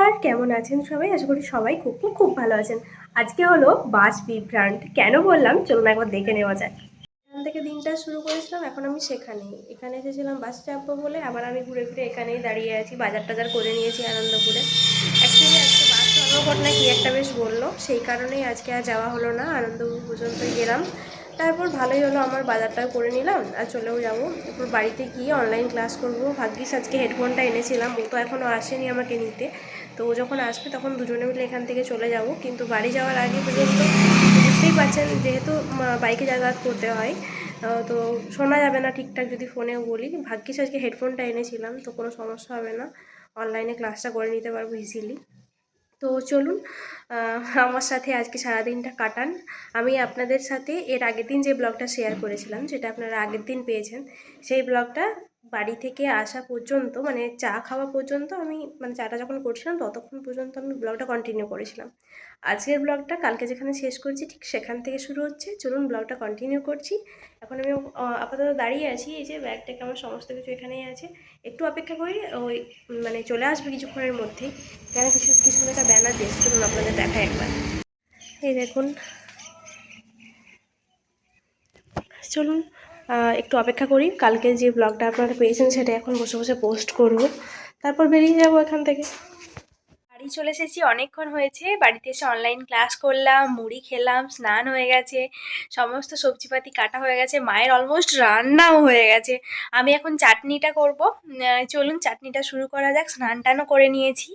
নমস্কার, কেমন আছেন সবাই? আশা করি সবাই খুব খুব খুব ভালো আছেন। আজকে হলো বাস বিভ্রাট। কেন বললাম চলুন একবার দেখে নেওয়া যাক। এখান থেকে দিনটা শুরু করেছিলাম, এখন আমি সেখানেই। এখানে এসেছিলাম বাস চাপবো বলে, আবার আমি ঘুরে ফিরে এখানেই দাঁড়িয়ে আছি। বাজার টাজার করে নিয়েছি আনন্দপুরে। অ্যাকচুয়ালি আজকে বাস ধর্মঘট না কি একটা বেশ বললো, সেই কারণেই আজকে আর যাওয়া হলো না। আনন্দপুর পর্যন্তই গেলাম। তারপর ভালোই হলো, আমার বাজারটাও করে নিলাম আর চলেও যাবো। এরপর বাড়িতে গিয়ে অনলাইন ক্লাস করব। ভাগ্যিস আজকে হেডফোনটা এনেছিলাম, ও তো এখনও আসেনি আমাকে নিতে। তো ও যখন আসবে তখন দুজনে মিলে এখান থেকে চলে যাব। কিন্তু বাড়ি যাওয়ার আগে পর্যন্ত বুঝতেই পারছেন, যেহেতু বাইকে যাতায়াত করতে হয়, তো শোনা যাবে না ঠিকঠাক যদি ফোনেও বলি। ভাগ্যিস আজকে হেডফোনটা এনেছিলাম, তো কোনো সমস্যা হবে না, অনলাইনে ক্লাসটা করে নিতে পারবো ইজিলি। তো চলুন আমার সাথে আজকে সারাদিনটা কাটান। আমি আপনাদের সাথে এর আগের দিন যে ব্লগটা শেয়ার করেছিলাম, যেটা আপনারা আগের দিন পেয়েছেন, সেই ব্লগটা বাড়ি থেকে আসা পর্যন্ত, মানে চা খাওয়া পর্যন্ত, আমি মানে চাটা যখন করছিলাম ততক্ষণ পর্যন্ত আমি ব্লগটা কন্টিনিউ করেছিলাম। আজকের ব্লগটা কালকে যেখানে শেষ করছি ঠিক সেখান থেকে শুরু হচ্ছে। চলুন ব্লগটা কন্টিনিউ করছি। এখন আমি আপাতত দাঁড়িয়ে আছি, এই যে ব্যাগটাকে, আমার সমস্ত কিছু এখানেই আছে। একটু অপেক্ষা করি, ওই মানে চলে আসবে কিছুক্ষণের মধ্যেই। এখানে কিছু একটা ব্যানার দিয়েছে, চলুন আপনাদের দেখায় একবার। এই দেখুন, চলুন একটু অপেক্ষা করি। কালকে যে ব্লগটা আপনারা পেয়েছেন সেটা এখন বসে বসে পোস্ট করব, তারপর বেরিয়ে যাব এখান থেকে। বাড়ি চলে এসেছি, অনেকক্ষণ হয়েছে। বাড়িতে এসে অনলাইন ক্লাস করলাম, মুড়ি খেলাম, স্নান হয়ে গেছে, সমস্ত সবজিপাতি কাটা হয়ে গেছে, মায়ের অলমোস্ট রান্নাও হয়ে গেছে। আমি এখন চাটনিটা করব। চলুন চাটনিটা শুরু করা যাক। স্নান টানও করে নিয়েছি,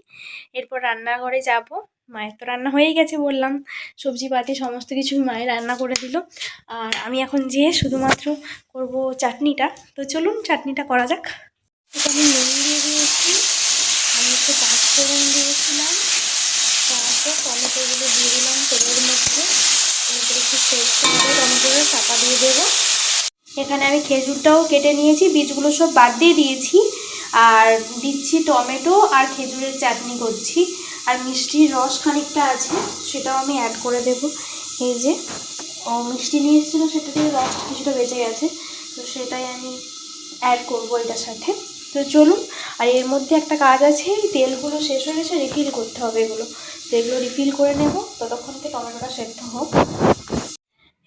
এরপর রান্নাঘরে যাব। মায়ের তো রান্না হয়েই গেছে বললাম, সবজিপাতি সমস্ত কিছু মায়ের রান্না করে দিল। আর আমি এখন যেয়ে শুধুমাত্র করব চাটনিটা। তো চলুন চাটনিটা করা যাক। এটা আমি নুন দিয়ে দিয়েছি, আমি একটু পাঁচফোড়ন দিয়েছিলাম, তারপর টমেটোগুলো দিয়ে দিলাম তেলের মধ্যে। এরপর একটু সরষে দিয়ে টমেটোটা চাপা দিয়ে দেবো। এখানে আমি খেজুরটাও কেটে নিয়েছি, বীজগুলো সব বাদ দিয়ে দিয়েছি। আর দিচ্ছি টমেটো আর খেজুরের চাটনি করছি। আর মিষ্টির রস খানিকটা আছে, সেটাও আমি অ্যাড করে দেবো। এই যে মিষ্টি নিয়ে এসেছিলো, সেটা দিয়ে রস কিছুটা বেঁচে গেছে, তো সেটাই আমি অ্যাড করবো এটার সাথে। তো চলুন। আর এর মধ্যে একটা কাজ আছে, তেলগুলো শেষ হয়ে গেছে, রিফিল করতে হবে এগুলো। তো এগুলো রিফিল করে নেব, ততক্ষণকে টমেটোটা সেদ্ধ হোক।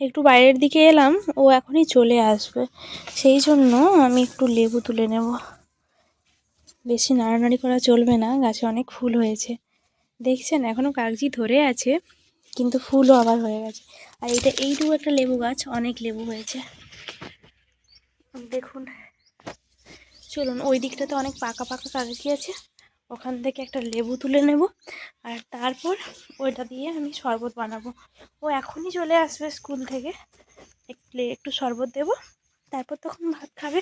একটু বাইরের দিকে এলাম, ও এখনই চলে আসবে, সেই জন্য আমি একটু লেবু তুলে নেব। বেশি নাড়ানাড়ি করা চলবে না, গাছে অনেক ফুল হয়েছে। দেখছেন এখনও কাগজি ধরে আছে, কিন্তু ফুলও আবার হয়ে গেছে। আর এইটুকু একটা লেবু গাছ, অনেক লেবু হয়েছে দেখুন। চলুন, ওই দিকটাতে অনেক পাকা পাকা কাগজি আছে, ওখান থেকে একটা লেবু তুলে নেব। আর তারপর ওইটা দিয়ে আমি শরবত বানাবো। ও এখনই চলে আসবে স্কুল থেকে, একটু শরবত দেব, তারপর তখন ভাত খাবে।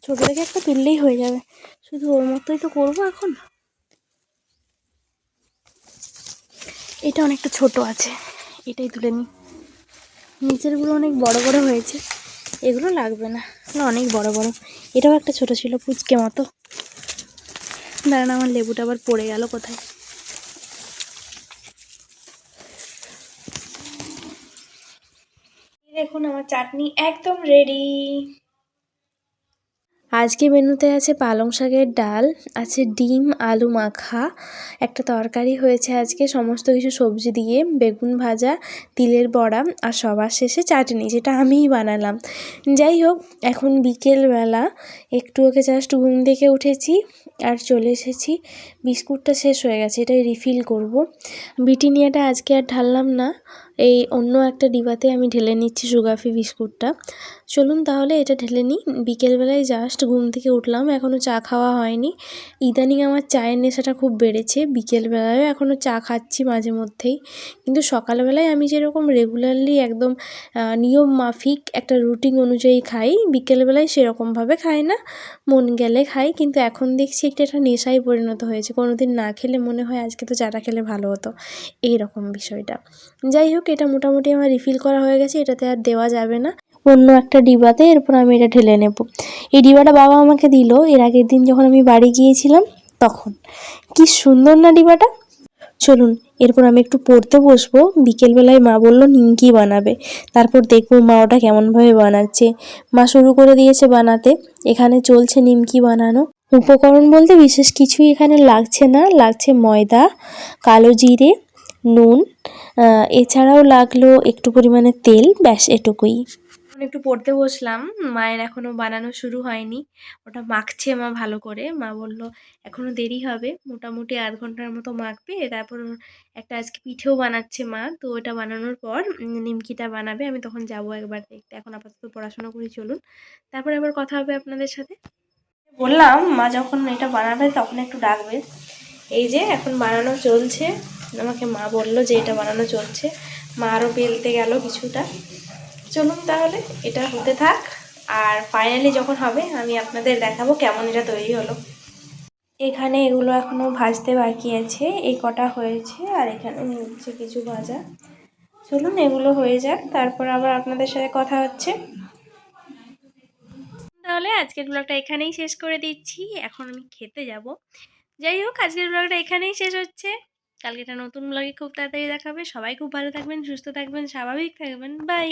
ছোটো থেকে একটা তুললেই হয়ে যাবে, শুধু ওর মতোই তো করবো এখন। এটা অনেকটা ছোট আছে, এটাই তুলে নিই। নিচেরগুলো অনেক বড় বড় হয়েছে, এগুলো লাগবে না, অনেক বড় বড়। এটাও একটা ছোট ছিল, পুচকে মতো। দাঁড়ান, আমার লেবুটা আবার পড়ে গেল কোথায়। দেখুন আমার চাটনি একদম রেডি। আজকে মেনুতে আছে পালং শাকের ডাল, আছে ডিম আলু মাখা, একটা তরকারি হয়েছে আজকে সমস্ত কিছু সবজি দিয়ে, বেগুন ভাজা, তিলের বড়া, আর সবার শেষে চাটনি, যেটা আমিই বানালাম। যাই হোক, এখন বিকেলবেলা, একটু ওকে জাস্ট ঘুম থেকে উঠেছি আর চলে এসেছি। বিস্কুটটা শেষ হয়ে গেছে, এটাই রিফিল করব। ব্রিটানিয়াটা আজকে আর ঢাললাম না, এই অন্য একটা ডিবাতে আমি ঢেলে নিচ্ছি সুগার ফ্রি বিস্কুটটা। চলুন তাহলে এটা ঢেলে নিই। বিকেলবেলায় জাস্ট ঘুম থেকে উঠলাম, এখনও চা খাওয়া হয়নি। ইদানিং আমার চায়ের নেশাটা খুব বেড়েছে, বিকেলবেলায়ও এখনও চা খাচ্ছি মাঝে মধ্যেই। কিন্তু সকালবেলায় আমি যেরকম রেগুলারলি একদম নিয়ম মাফিক একটা রুটিন অনুযায়ী খাই, বিকেলবেলায় সেরকমভাবে খাই না, মন গেলে খাই। কিন্তু এখন দেখছি একটা নেশায় পরিণত হয়েছে, কোনো দিন না খেলে মনে হয় আজকে তো চাটা খেলে ভালো হতো, এইরকম বিষয়টা। যাই হোক, এটা মোটামুটি আমার রিফিল করা হয়ে গেছে, এটাতে আর দেওয়া যাবে না, অন্য একটা ডিবাতে এরপর আমি এটা ঢেলে নেব। এই ডিবাটা বাবা আমাকে দিল এর আগের দিন যখন আমি বাড়ি গিয়েছিলাম তখন। কি সুন্দর না ডিবাটা। চলুন এরপর আমি একটু পড়তে বসবো। বিকেলবেলায় মা বললো নিমকি বানাবে, তারপর দেখবো মা ওটা কেমনভাবে বানাচ্ছে। মা শুরু করে দিয়েছে বানাতে, এখানে চলছে নিমকি বানানো। উপকরণ বলতে বিশেষ কিছুই এখানে লাগছে না, লাগছে ময়দা, কালো জিরে, নুন, এছাড়াও লাগলো একটু পরিমাণে তেল, ব্যাস এটুকুই। এখন একটু পড়তে বসলাম, মায়ের এখনো বানানো শুরু হয়নি, ওটা মাখছে মা ভালো করে। মা বলল এখনো দেরি হবে, মোটামুটি আধ ঘন্টার মতো মাখবে, তারপর একটা আজকে পিঠেও বানাচ্ছে মা, তো ওটা বানানোর পর নিমকিটা বানাবে, আমি তখন যাবো একবার দেখতে। এখন আপাতত পড়াশোনা করি, চলুন তারপরে আবার কথা হবে আপনাদের সাথে। বললাম মা যখন এটা বানাবে তখন একটু ডাকবে। এই যে এখন বানানো চলছে, আমাকে মা বলল যে এটা বানানো চলছে। মা আরও বেলতে গেল কিছুটা। চলুন তাহলে এটা হতে থাক, আর ফাইনালি যখন হবে আমি আপনাদের দেখাবো কেমন এটা তৈরি হলো। এখানে এগুলো এখনও ভাজতে বাকি আছে, এই কটা হয়েছে, আর এখানে হচ্ছে কিছু ভাজা। চলুন এগুলো হয়ে যাক, তারপর আবার আপনাদের সাথে কথা হচ্ছে। তাহলে আজকের ব্লগটা এখানেই শেষ করে দিচ্ছি, এখন আমি খেতে যাব। যাই হোক, আজকের ব্লগটা এখানেই শেষ হচ্ছে। কালকে একটা নতুন ব্লগে খুব তাড়াতাড়ি দেখাবে। সবাই খুব ভালো থাকবেন, সুস্থ থাকবেন, স্বাভাবিক থাকবেন। বাই।